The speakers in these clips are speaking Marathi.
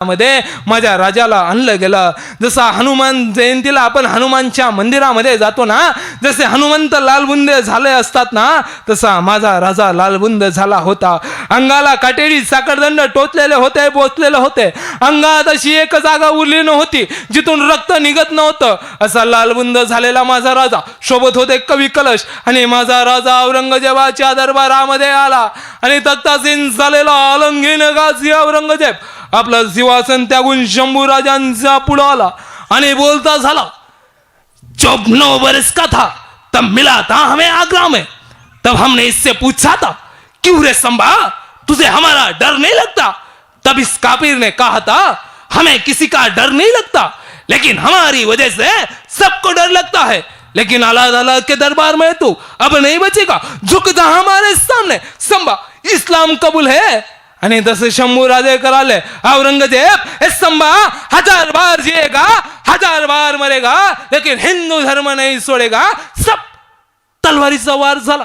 मध्ये माझ्या राजाला आणलं गेलं। जसा हनुमान जयंतीला आपण हनुमानच्या मंदिरामध्ये जातो ना, जसे हनुमंत लालबुंदे झाले असतात ना, तसा माझा राजा लालबुंद झाला होता। अंगाला काटेरी साखरदंड टोचलेले होते, बोचलेले होते। अंगात अशी एक जागा उरली नव्हती जिथून रक्त निघत नव्हतं, असा लालबुंद झालेला माझा राजा। सोबत होते कवी कलश आणि माझा राजा औरंगजेबाच्या दरबारामध्ये आला आणि तख्तासीन झालेला आलमगीर गाझी औरंगजेब आपलं सिंहासन त्यागून शंभू राजांचा पुढे आला आणि बोलता झाला, जब 9 बरस का था तब मिला था हमें आगरा में, तब हमने इससे पूछा था क्यों रे संभा तुझे हमारा डर नहीं लगता। तब इस काफिर ने कहा था हमें किसी का डर नहीं लगता, लेकिन हमारी वजह से सबको डर लगता है। लेकिन अल्लाह के दरबार में तू अब नहीं बचेगा, झुक जा हमारे सामने, संभा इस्लाम कबूल है। आणि तसे शंभू राजे कराले, औरंगजेब इस संभा 1000 बार जिएगा 1000 बार मरेगा, लेकिन हिंदू धर्म नहीं सोडेगा। सब तलवारीचा वार झाला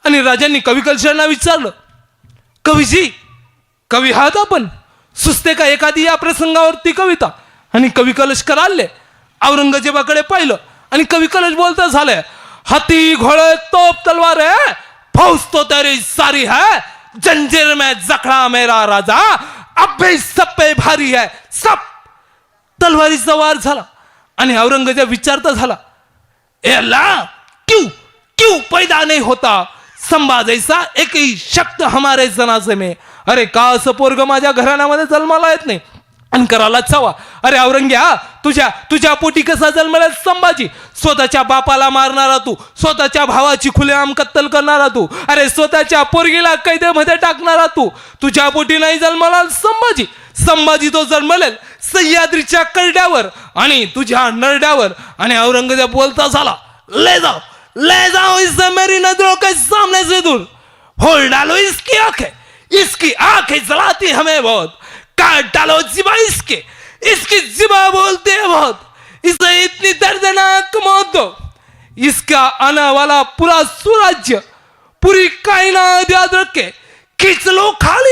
आणि राजांनी कवी कलशांना विचारलं, कवीजी कवी आहात आपण, सुचते का एखादी या प्रसंगावरती कविता। आणि कवी कलश कराले औरंगजेबाकडे पाहिलं आणि कवी कलश बोलता झाले, हाथी घोड़े तोप तलवार है, फौज तो तेरी सारी है, जंजीर में जखड़ा मेरा राजा, अब भी सब पे भारी है। सब तलवारीचा वार झाला आणि औरंगजेब विचारता झाला, ए अल्लाह क्यों क्यों पैदा नहीं होता संभा जैसा एक ही शक्त हमारे जनाजे में। अरे का असं पोरग माझ्या घराण्यामध्ये जन्माला येत नाही आणि करायला चावा। अरे औरंग्या तुझ्या पोटी कसा जन्मला संभाजी, स्वतःच्या बापाला मारणारा तू, स्वतःच्या भावाची खुलेआम कत्तल करणारा तू, अरे स्वतःच्या पोरगीला कैदेमध्ये टाकणारा तू, तुझ्या पोटी नाही जन्मला संभाजी। संभाजी तो जन्मलेल सह्याद्रीच्या करड्यावर आणि तुझ्या नरड्यावर। आणि औरंगजेब बोलता झाला, ले जाओ इसे मेरी नजरों के सामने से दूर, फोड़ डालो इसकी आंखें जलाती हमें बहुत, काट डालो जिबा इसकी जिबा बोलते हैं बहुत, इसे इतनी दर्दनाक मौत दो, इसका आने वाला पूरा स्वराज्य पूरी कायनात याद रखे, खींच लो खाली